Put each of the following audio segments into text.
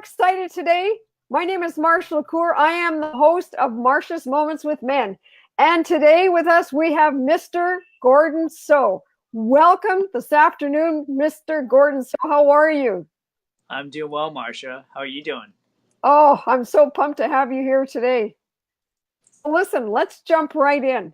excited today. My name is Marsha Lecour. I am the host of Marsha's Moments with Men. And today with us, we have Mr. Gordon So. Welcome this afternoon, Mr. Gordon So. How are you? I'm doing well, Marsha. How are you doing? Oh, I'm so pumped to have you here today. Listen, let's jump right in.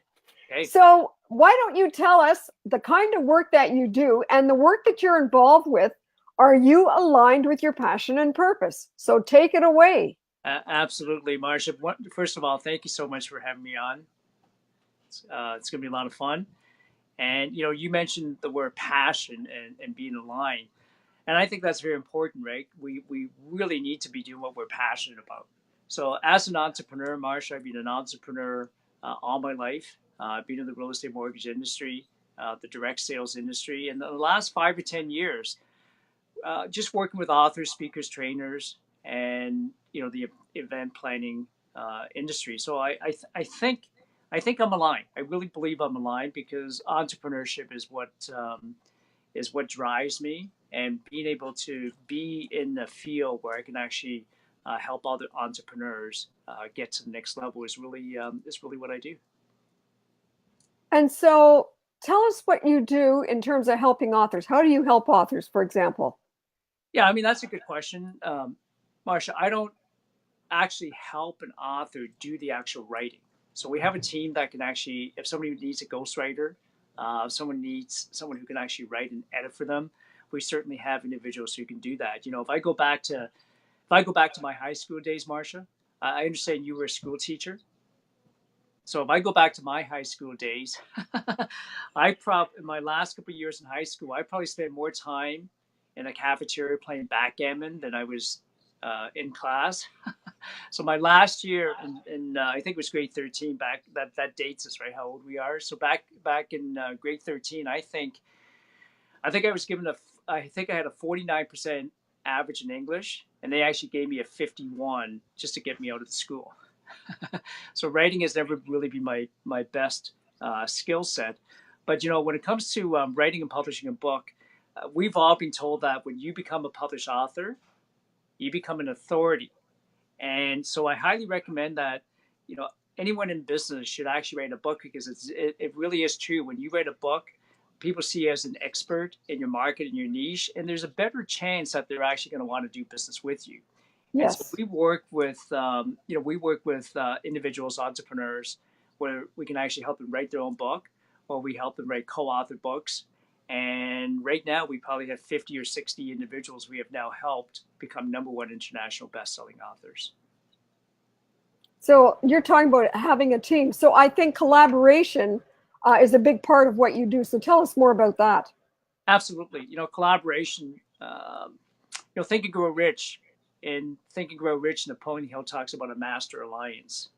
Okay. So, why don't you tell us the kind of work that you do and the work that you're involved with? Are you aligned with your passion and purpose? So, take it away. Absolutely, Marsha. First of all, thank you so much for having me on. It's going to be a lot of fun. And, you mentioned the word passion and being aligned. And I think that's very important, right? We really need to be doing what we're passionate about. So as an entrepreneur, Marsha, I've been an entrepreneur all my life. I've been in the real estate mortgage industry, the direct sales industry. And the last 5 or 10 years, just working with authors, speakers, trainers, and the event planning industry. So I think I'm aligned. I really believe I'm aligned because entrepreneurship is what drives me, and being able to be in the field where I can actually help other entrepreneurs get to the next level is really what I do. And so, tell us what you do in terms of helping authors. How do you help authors, for example? Yeah, I mean that's a good question, Marsha. I don't actually help an author do the actual writing. So we have a team that can actually, if somebody needs a ghostwriter, someone needs someone who can actually write and edit for them, we certainly have individuals who can do that. If I go back to my high school days, Marcia, I understand you were a school teacher. So if I go back to my high school days, in my last couple of years in high school, I probably spent more time in a cafeteria playing backgammon than I was in class. So my last year in I think it was grade 13, back that dates us, right, how old we are. So back in grade 13, I think I had a 49% average in English, and they actually gave me a 51 just to get me out of the school. So writing has never really been my best skill set. But when it comes to writing and publishing a book, we've all been told that when you become a published author, you become an authority. And so I highly recommend that, you know, anyone in business should actually write a book, because it really is true. When you write a book, people see you as an expert in your market and your niche, and there's a better chance that they're actually going to want to do business with you. And so Yes. we work with individuals, entrepreneurs, where we can actually help them write their own book, or we help them write co-authored books. And right now, we probably have 50 or 60 individuals we have now helped become number one international best-selling authors. So, you're talking about having a team. So, I think collaboration is a big part of what you do. So, tell us more about that. Absolutely. Collaboration. Think and Grow Rich. In Think and Grow Rich, Napoleon Hill talks about a master alliance.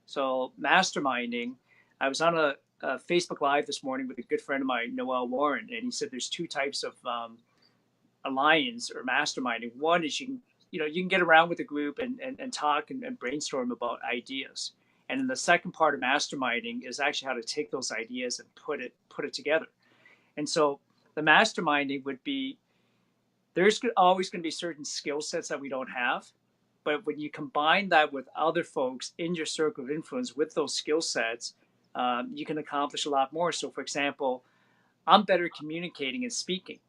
So masterminding. I was on a Facebook Live this morning with a good friend of mine, Noel Warren, and he said there's two types of alliance or masterminding. One is you can get around with a group and talk and brainstorm about ideas. And then the second part of masterminding is actually how to take those ideas and put it together. And so the masterminding would be, there's always going to be certain skill sets that we don't have. But when you combine that with other folks in your circle of influence with those skill sets, you can accomplish a lot more. So, for example, I'm better at communicating and speaking.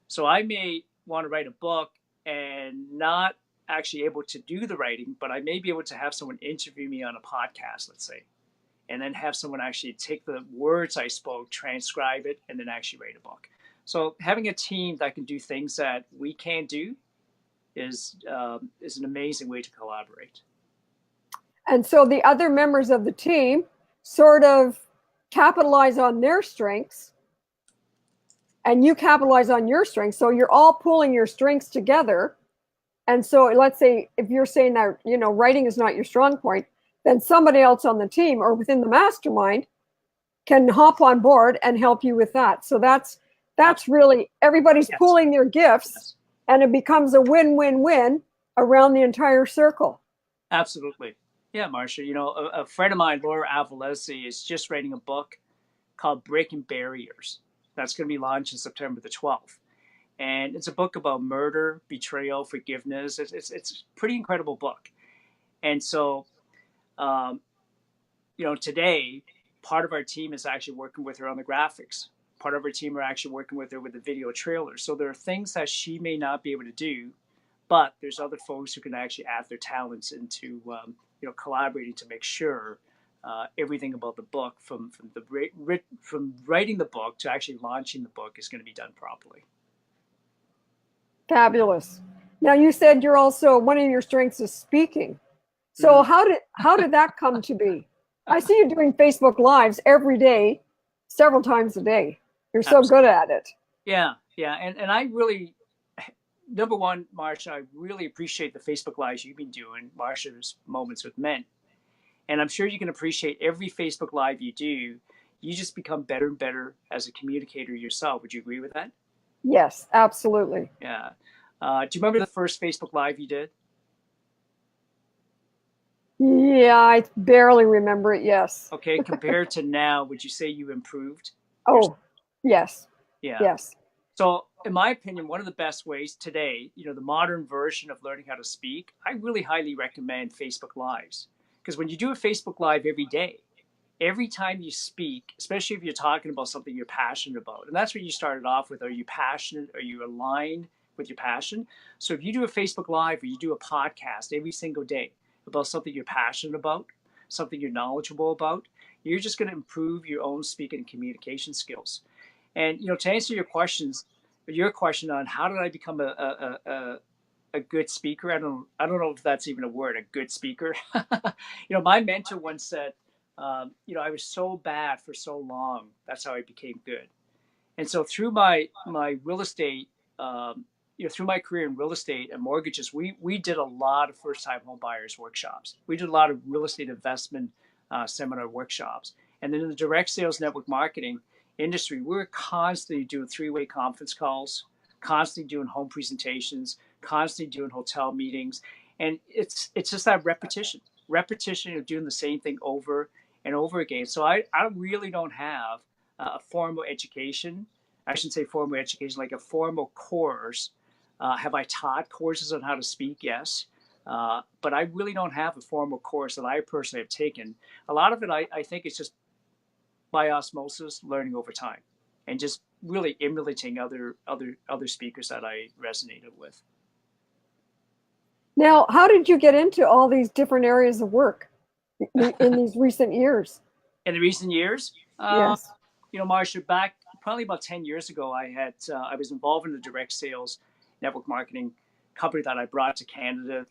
So I may want to write a book and not actually able to do the writing, but I may be able to have someone interview me on a podcast, let's say, and then have someone actually take the words I spoke, transcribe it, and then actually write a book. So having a team that can do things that we can't do is an amazing way to collaborate. And so, the other members of the team sort of capitalize on their strengths and you capitalize on your strengths. So, you're all pulling your strengths together. And so, let's say if you're saying that, writing is not your strong point, then somebody else on the team or within the mastermind can hop on board and help you with that. So that's really everybody's Yes. pooling their gifts, Yes. and it becomes a win-win-win around the entire circle. Absolutely. Yeah, Marsha. A friend of mine, Laura Avalesi, is just writing a book called Breaking Barriers. That's going to be launched in September the 12th. and it's a book about murder, betrayal, forgiveness. It's a pretty incredible book. And so, um, today, part of our team is actually working with her on the graphics. Part of our team are actually working with her with the video trailer. So there are things that she may not be able to do, but there's other folks who can actually add their talents into, collaborating to make sure everything about the book, from writing the book to actually launching the book, is going to be done properly. Fabulous. Now you said you're also, one of your strengths is speaking. So how did that come to be? I see you doing Facebook Lives every day, several times a day. You're so good at it. Yeah, and I really, number one, Marsha, I really appreciate the Facebook Lives you've been doing, Marsha's Moments with Men, and I'm sure you can appreciate every Facebook Live you do. You just become better and better as a communicator yourself. Would you agree with that? Yes, absolutely. Yeah. Do you remember the first Facebook Live you did? Yeah, I barely remember it. Yes. Okay, compared to now, would you say you improved? Oh, yes. Yeah. Yes. So, in my opinion, one of the best ways today, the modern version of learning how to speak, I really highly recommend Facebook Lives. Because when you do a Facebook Live every day, every time you speak, especially if you're talking about something you're passionate about, and that's what you started off with. Are you passionate? Are you aligned with your passion? So if you do a Facebook Live or you do a podcast every single day about something you're passionate about, something you're knowledgeable about, you're just going to improve your own speaking and communication skills. And to answer your question on how did I become a good speaker, I don't know if that's even a word, a good speaker. My mentor once said, I was so bad for so long. That's how I became good. And so through my real estate, through my career in real estate and mortgages, we did a lot of first time home buyers workshops. We did a lot of real estate investment seminar workshops. And then in the direct sales network marketing industry, we were constantly doing three-way conference calls, constantly doing home presentations, constantly doing hotel meetings. And it's just that repetition of doing the same thing over and over again. So I really don't have a formal education. I shouldn't say formal education, like a formal course. Have I taught courses on how to speak? Yes. But I really don't have a formal course that I personally have taken. A lot of it, I think, is just by osmosis, learning over time, and just really emulating other speakers that I resonated with. Now, how did you get into all these different areas of work in these recent years? In the recent years, Yes. Marsha, back probably about 10 years ago, I was involved in the direct sales network marketing company that I brought to Canada,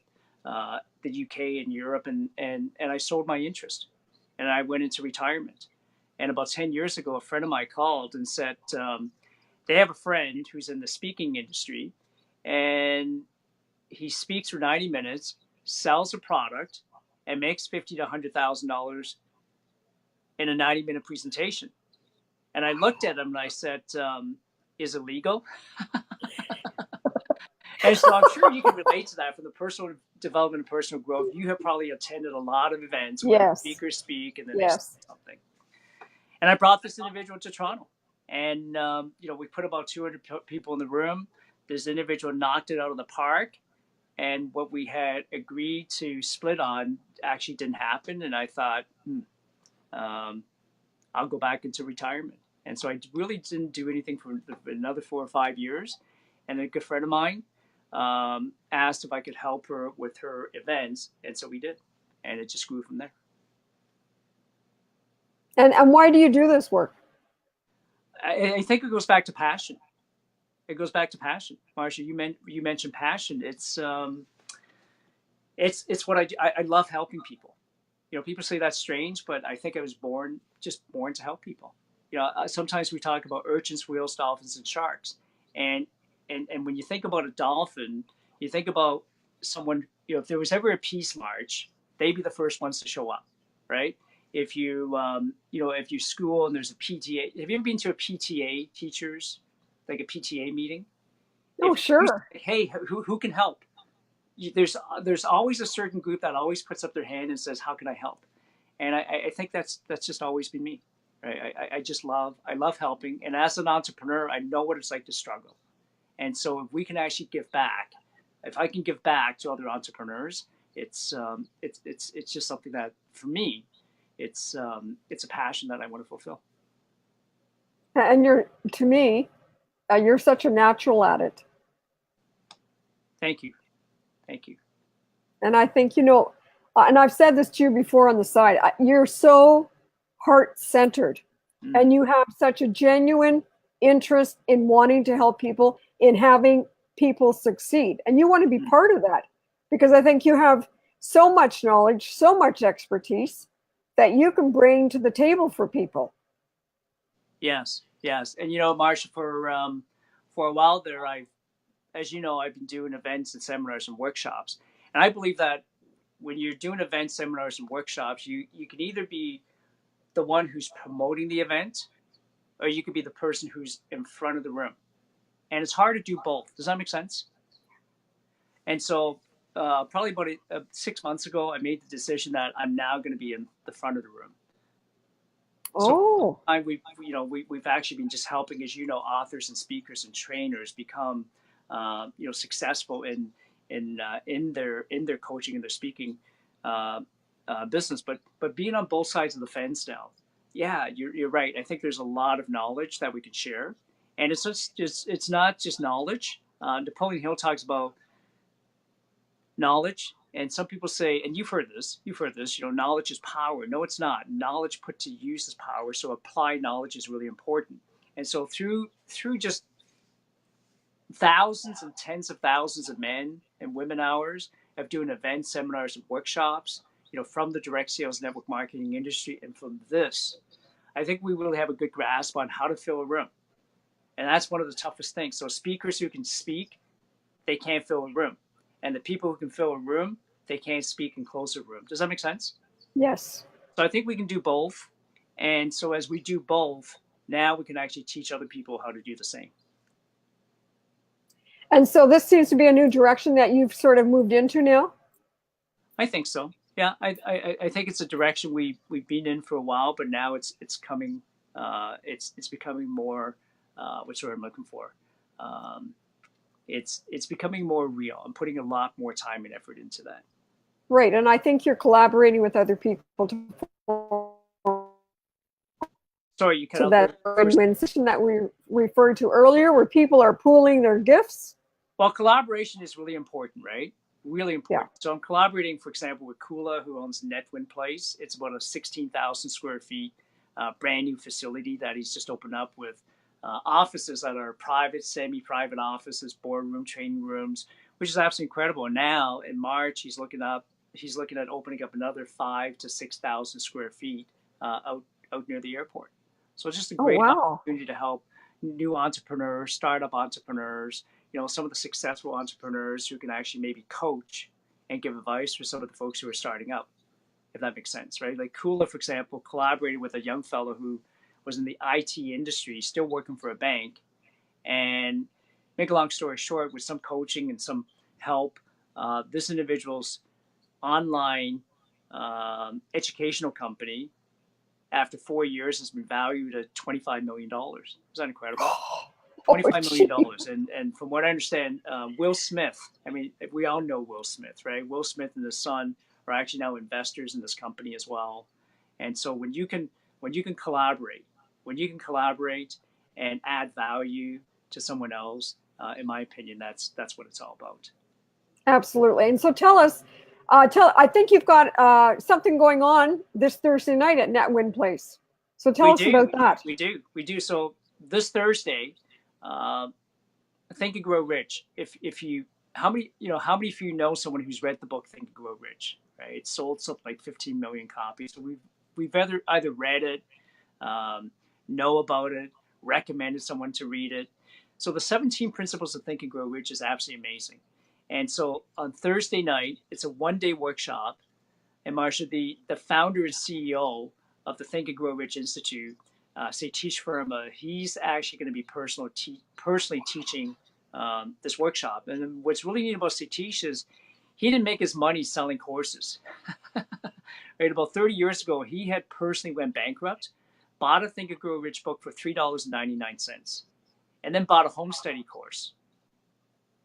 the UK, and Europe, and I sold my interest, and I went into retirement. And about 10 years ago, a friend of mine called and said they have a friend who's in the speaking industry, and he speaks for 90 minutes, sells a product, and makes $50,000 to $100,000 in a 90-minute presentation. And I looked at him and I said, is it legal? And so I'm sure you can relate to that from the personal development and personal growth. You have probably attended a lot of events where Yes. speakers speak and then Yes. they say something. And I brought this individual to Toronto. And, we put about 200 people in the room. This individual knocked it out of the park. And what we had agreed to split on actually didn't happen. And I thought, I'll go back into retirement. And so I really didn't do anything for another 4 or 5 years. And a good friend of mine asked if I could help her with her events. And so we did. And it just grew from there. And why do you do this work? I think it goes back to passion. It goes back to passion. Marsha, you mentioned passion. It's what I do. I love helping people. People say that's strange, but I think I was born to help people. Sometimes we talk about urchins, whales, dolphins, and sharks. And when you think about a dolphin, you think about someone, if there was ever a peace march, they'd be the first ones to show up, right? If you, if you school and there's a PTA, have you ever been to a PTA teachers, like a PTA meeting? Oh, sure. Hey, who can help? There's always a certain group that always puts up their hand and says, how can I help? And I think that's just always been me. Right? I love helping. And as an entrepreneur, I know what it's like to struggle. And so if we can actually give back, if I can give back to other entrepreneurs, it's just something that for me, it's a passion that I want to fulfill. And to me, you're such a natural at it. Thank you. Thank you. And I think, and I've said this to you before on the side, you're so heart centered and you have such a genuine interest in wanting to help people, in having people succeed. And you want to be part of that because I think you have so much knowledge, so much expertise that you can bring to the table for people. Yes, yes. And Marsha, for a while there, as you know, I've been doing events and seminars and workshops. And I believe that when you're doing events, seminars, and workshops, you can either be the one who's promoting the event, or you could be the person who's in front of the room. And it's hard to do both. Does that make sense? And so probably about 6 months ago, I made the decision that I'm now going to be in the front of the room. So we've actually been just helping, as you know, authors and speakers and trainers become successful in their coaching and their speaking business. But being on both sides of the fence now, yeah, you're right. I think there's a lot of knowledge that we can share, and it's not just knowledge. Napoleon Hill talks about knowledge. And some people say, and you've heard this, knowledge is power. No, it's not. Knowledge put to use is power. So applied knowledge is really important. And so through just thousands and tens of thousands of men and women hours of doing events, seminars, and workshops, from the direct sales network marketing industry, and from this, I think we really have a good grasp on how to fill a room. And that's one of the toughest things. So speakers who can speak, they can't fill a room. And the people who can fill a room, they can't speak and close a room. Does that make sense? Yes. So I think we can do both. And so as we do both, now we can actually teach other people how to do the same. And so this seems to be a new direction that you've sort of moved into now? I think so. Yeah, I think it's a direction we've been in for a while, but now it's coming. It's becoming more. What's the word I'm looking for? It's becoming more real. I'm putting a lot more time and effort into that. Right, and I think you're collaborating with other people Sorry, you cut out that win-win situation that we referred to earlier, where people are pooling their gifts. Well, collaboration is really important, right? Really important. Yeah. So I'm collaborating, for example, with Kula, who owns Netwin Place. It's about a 16,000 square feet brand new facility that he's just opened up with offices that are private, semi-private offices, boardroom, training rooms, which is absolutely incredible. And now in March, he's looking at opening up another 5,000 to 6,000 square feet out near the airport. So it's just a great opportunity to help new entrepreneurs, startup entrepreneurs, some of the successful entrepreneurs who can actually maybe coach and give advice for some of the folks who are starting out, if that makes sense, right? Like Kula, for example, collaborated with a young fellow who was in the IT industry, still working for a bank. And make a long story short, with some coaching and some help, this individual's online educational company, after 4 years, has been valued at $25 million. Is that incredible? $25 million. And from what I understand, Will Smith, I mean, we all know Will Smith, right? Will Smith and his son are actually now investors in this company as well. And so when you can collaborate, and add value to someone else, in my opinion, that's what it's all about. Absolutely. And so tell us, I think you've got something going on this Thursday night at Netwin Place. So tell us about that. We do. So this Thursday, Think and Grow Rich. How many of you know someone who's read the book Think and Grow Rich? Right, it's sold something like 15 million copies. So we've either read it, know about it, recommended someone to read it. So the 17 Principles of Think and Grow Rich is absolutely amazing. And so on Thursday night, it's a one-day workshop. And Marsha, the founder and CEO of the Think and Grow Rich Institute, Satish Verma, he's actually going to be personally teaching this workshop. And what's really neat about Satish is he didn't make his money selling courses. Right, about 30 years ago, he had personally went bankrupt, bought a Think and Grow Rich book for $3.99, and then bought a home study course.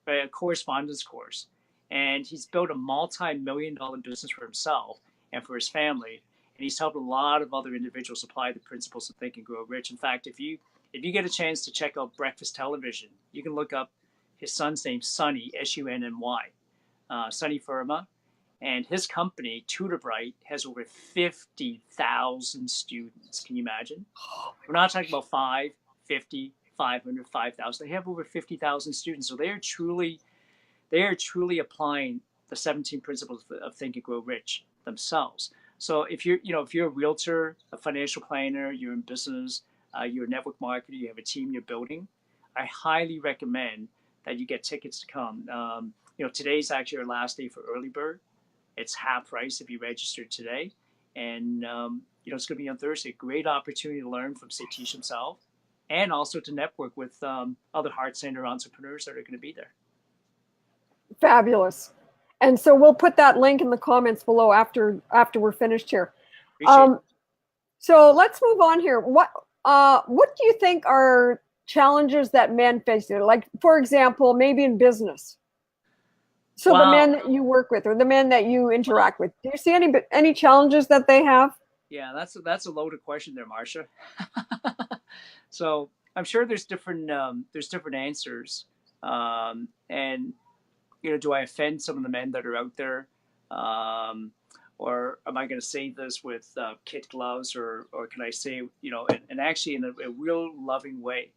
right? A correspondence course. And he's built a multi-million-dollar business for himself and for his family. And he's helped a lot of other individuals apply the principles of Think and Grow Rich. In fact, if you get a chance to check out Breakfast Television, you can look up his son's name, Sonny, Sunny, Sonny Firma. And his company, Tutor Bright, has over 50,000 students. Can you imagine? We're not talking about 5, 50, 500, 5,000. They have over 50,000 students. So they are truly applying the 17 principles of Think and Grow Rich themselves. So if you're a realtor, a financial planner, you're in business, you're a network marketer, you have a team you're building, I highly recommend that you get tickets to come. Today's actually our last day for early bird. It's half price if you register today, and it's going to be on Thursday. Great opportunity to learn from Satish himself, and also to network with other heart center entrepreneurs that are going to be there. Fabulous. And so we'll put that link in the comments below after we're finished here. So let's move on here. What do you think are challenges that men face here? Like, for example, maybe in business. So the men that you work with or the men that you interact with, do you see any challenges that they have? Yeah, that's a loaded question there, Marsha. So I'm sure there's different answers, and do I offend some of the men that are out there, or am I going to say this with kid gloves, or can I say and actually in a real loving way?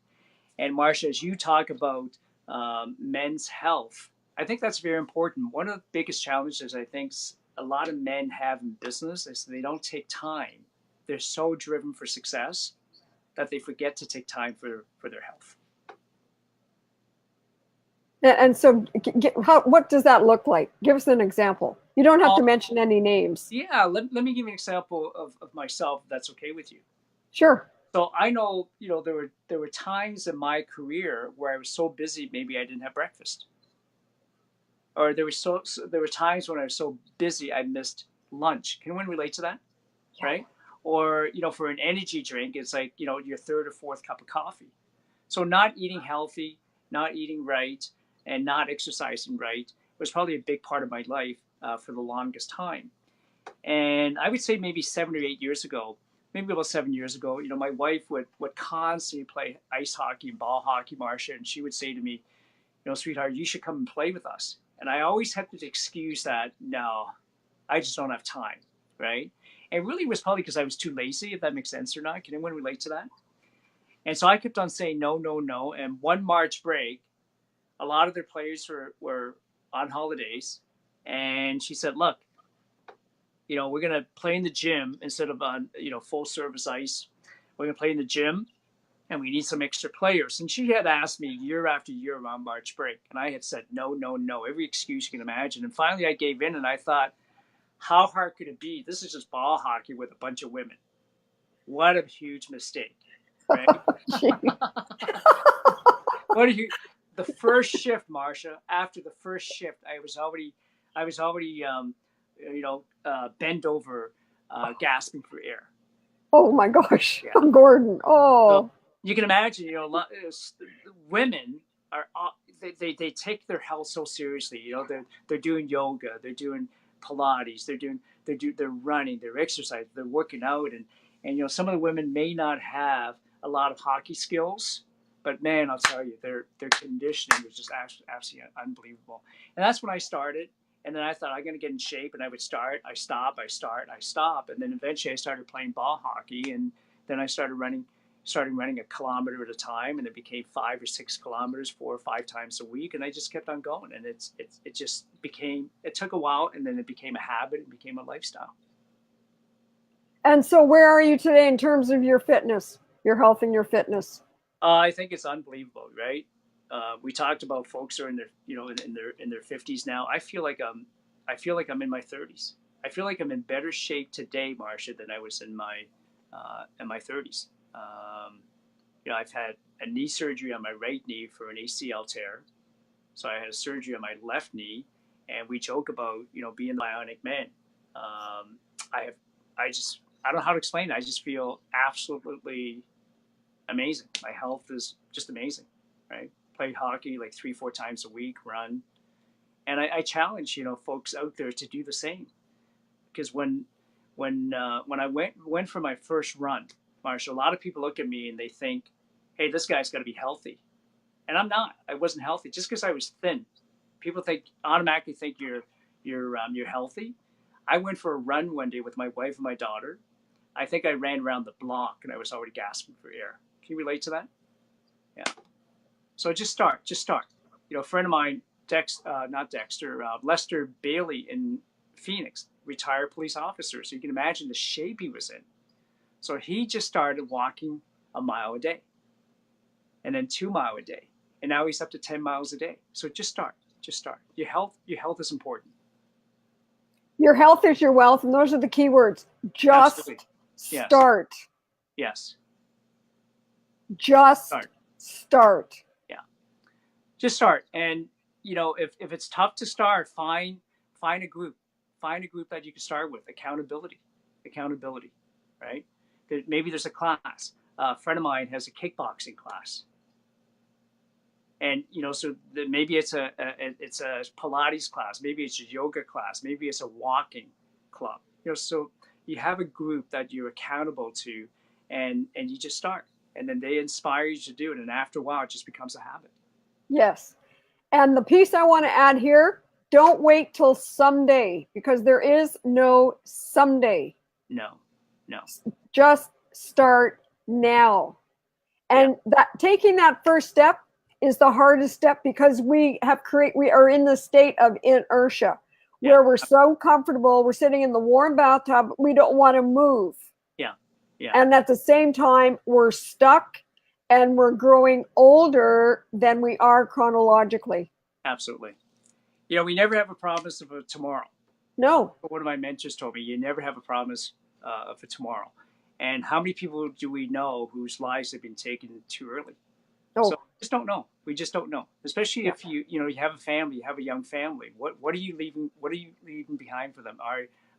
And Marsha, as you talk about men's health, I think that's very important. One of the biggest challenges I think a lot of men have in business is they don't take time. They're so driven for success that they forget to take time for their health. And so what does that look like? Give us an example. You don't have to mention any names. Yeah, let me give you an example of myself, if that's okay with you. Sure. So I know, there were times in my career where I was so busy, maybe I didn't have breakfast. Or there were times when I was so busy I missed lunch. Can anyone relate to that? Yeah. Right? Or for an energy drink, it's like your third or fourth cup of coffee. So not eating healthy, not eating right, and not exercising right was probably a big part of my life for the longest time. And I would say maybe 7 or 8 years ago, maybe about 7 years ago, my wife would constantly play ice hockey and ball hockey, Marsha, and she would say to me, sweetheart, you should come and play with us. And I always had to excuse that, no, I just don't have time, right? And really it was probably because I was too lazy, if that makes sense or not. Can anyone relate to that? And so I kept on saying no, no, no. And one March break, a lot of their players were on holidays. And she said, look, we're going to play in the gym instead of on, full service ice. We're going to play in the gym, and we need some extra players. And she had asked me year after year around March break. And I had said, no, no, no, every excuse you can imagine. And finally I gave in, and I thought, how hard could it be? This is just ball hockey with a bunch of women. What a huge mistake, right? The first shift, Marsha, after the first shift, I was already bent over, gasping for air. Oh my gosh, yeah. Gordon. Oh. So you can imagine, women are they take their health so seriously. They're doing yoga, they're doing Pilates, they're running, they're exercising, they're working out, and some of the women may not have a lot of hockey skills, but man, I'll tell you, their conditioning was just absolutely unbelievable. And that's when I started. And then I thought, I'm going to get in shape, and I would start, I stop. And then eventually I started playing ball hockey, and then I started running a kilometer at a time, and it became 5 or 6 kilometers 4 or 5 times a week. And I just kept on going. And it took a while, and then it became a habit, it became a lifestyle. And so where are you today in terms of your fitness, your health and your fitness? I think it's unbelievable, right? We talked about folks who are in their, in their 50s now. I feel like I'm in my 30s. I feel like I'm in better shape today, Marsha, than I was in my 30s. I've had a knee surgery on my right knee for an ACL tear. So I had a surgery on my left knee, and we joke about, being the bionic man. I don't know how to explain it. I just feel absolutely amazing. My health is just amazing, right? play hockey like 3-4 times a week, run. And I challenge, folks out there to do the same. Because when I went for my first run, Marsha, a lot of people look at me and they think, hey, this guy's got to be healthy. And I'm not. I wasn't healthy just because I was thin. People automatically think you're healthy. I went for a run one day with my wife and my daughter. I think I ran around the block and I was already gasping for air. Can you relate to that? Yeah. So just start. A friend of mine, Lester Bailey in Phoenix, retired police officer. So you can imagine the shape he was in. So he just started walking a mile a day, and then 2 miles a day, and now he's up to 10 miles a day. So just start. Your health is important. Your health is your wealth, and those are the key words. Just Absolutely. start. Yes. Just start. Yeah. Just start. And if it's tough to start, find a group. Find a group that you can start with. Accountability, right? Maybe there's a class. A friend of mine has a kickboxing class. And maybe it's a Pilates class, maybe it's a yoga class, maybe it's a walking club. So you have a group that you're accountable to, and you just start, and then they inspire you to do it, and after a while, it just becomes a habit. Yes, and the piece I want to add here: don't wait till someday, because there is no someday. No. Just start now, and that taking that first step is the hardest step, because we are in the state of inertia, where we're so comfortable. We're sitting in the warm bathtub. We don't want to move. Yeah. And at the same time, we're stuck, and we're growing older than we are chronologically. Absolutely. We never have a promise of a tomorrow. No. One of my mentors told me, you never have a promise of a tomorrow. And how many people do we know whose lives have been taken too early? So we just don't know. We just don't know. Especially if you have a family, you have a young family. What are you leaving? What are you leaving behind for them?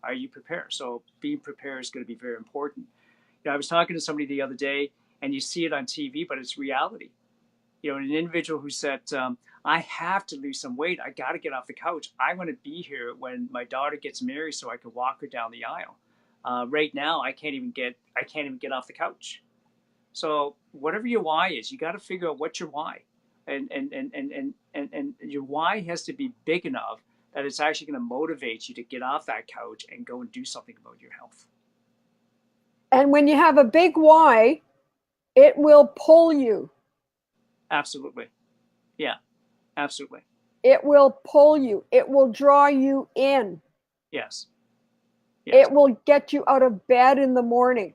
Are you prepared? So being prepared is going to be very important. I was talking to somebody the other day, and you see it on TV, but it's reality. An individual who said, I have to lose some weight. I got to get off the couch. I want to be here when my daughter gets married so I can walk her down the aisle. Right now, I can't even get off the couch. So whatever your why is, you got to figure out what's your why, and your why has to be big enough that it's actually going to motivate you to get off that couch and go and do something about your health. And when you have a big why, it will pull you. Absolutely. Yeah, absolutely. It will pull you. It will draw you in. Yes. It will get you out of bed in the morning.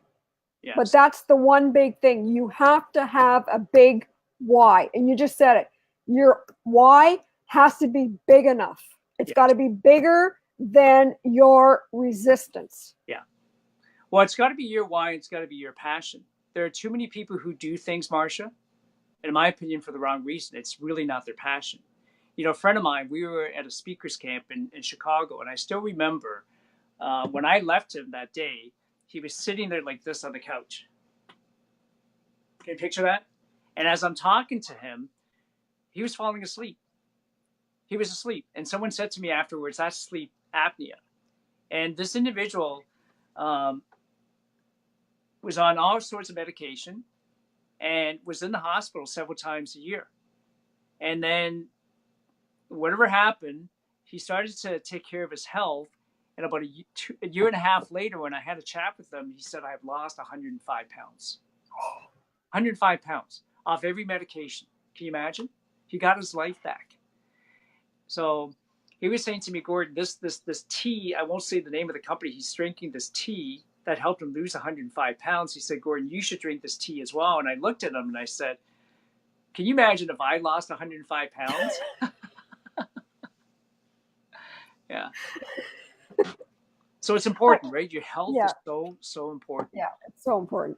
Yes. But that's the one big thing. You have to have a big why. And you just said it. Your why has to be big enough. It's got to be bigger than your resistance. Yeah. Well, it's got to be your why. It's got to be your passion. There are too many people who do things, Marsha, and in my opinion, for the wrong reason. It's really not their passion. A friend of mine, we were at a speakers camp in Chicago, and I still remember when I left him that day, he was sitting there like this on the couch. Can you picture that? And as I'm talking to him, he was falling asleep. He was asleep. And someone said to me afterwards, that's sleep apnea. And this individual was on all sorts of medication and was in the hospital several times a year. And then whatever happened, he started to take care of his health. And about a year and a half later, when I had a chat with him, he said, I have lost 105 pounds. 105 pounds off every medication. Can you imagine? He got his life back. So he was saying to me, Gordon, this tea, I won't say the name of the company, he's drinking this tea that helped him lose 105 pounds. He said, Gordon, you should drink this tea as well. And I looked at him and I said, can you imagine if I lost 105 pounds? Yeah. So it's important, right? Your health is so important. Yeah, it's so important.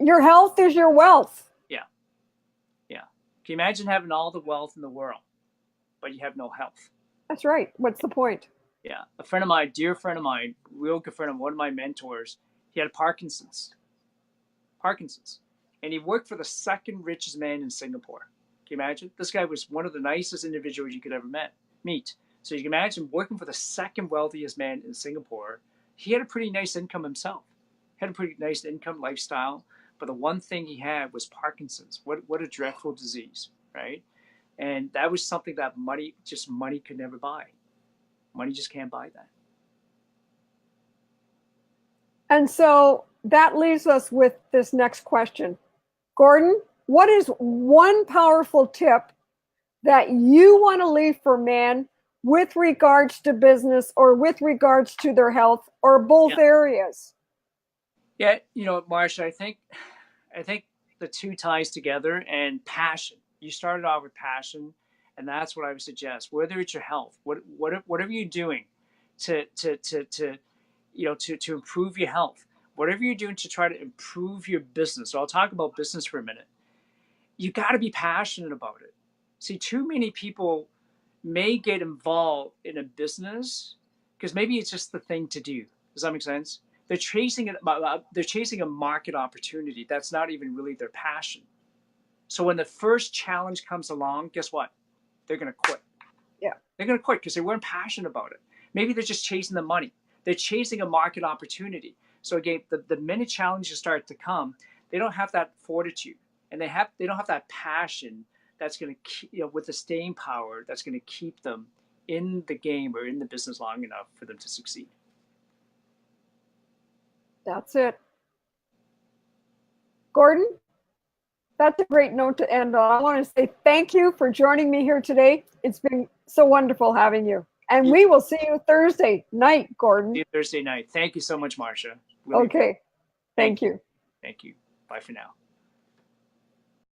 Your health is your wealth. Yeah. Can you imagine having all the wealth in the world, but you have no health? That's right. What's the point? Yeah. A friend of mine, dear friend of mine, real good friend of one of my mentors, he had Parkinson's. And he worked for the second richest man in Singapore. Can you imagine? This guy was one of the nicest individuals you could ever meet. So you can imagine working for the second wealthiest man in Singapore. He had a pretty nice income himself. Had a pretty nice income lifestyle. But the one thing he had was Parkinson's. What a dreadful disease, right? And that was something that money could never buy. Money just can't buy that. And so that leaves us with this next question. Gordon, what is one powerful tip that you want to leave for men with regards to business or with regards to their health or both areas? Yeah, Marsha, I think the two ties together, and passion. You started off with passion, and that's what I would suggest. Whether it's your health, whatever you're doing to improve your health, whatever you're doing to try to improve your business. So I'll talk about business for a minute. You got to be passionate about it. See, too many people may get involved in a business because maybe it's just the thing to do. Does that make sense? They're chasing a market opportunity that's not even really their passion. So when the first challenge comes along, guess what? They're going to quit. Yeah. They're going to quit because they weren't passionate about it. Maybe they're just chasing the money. They're chasing a market opportunity. So again, the minute challenges start to come, they don't have that fortitude, and they don't have that passion that's going to keep, with the staying power that's going to keep them in the game or in the business long enough for them to succeed. That's it. Gordon, that's a great note to end on. I want to say thank you for joining me here today. It's been so wonderful having you. And we will see you Thursday night, Gordon. See you Thursday night. Thank you so much, Marsha. Really okay. Thank you. Thank you. Bye for now.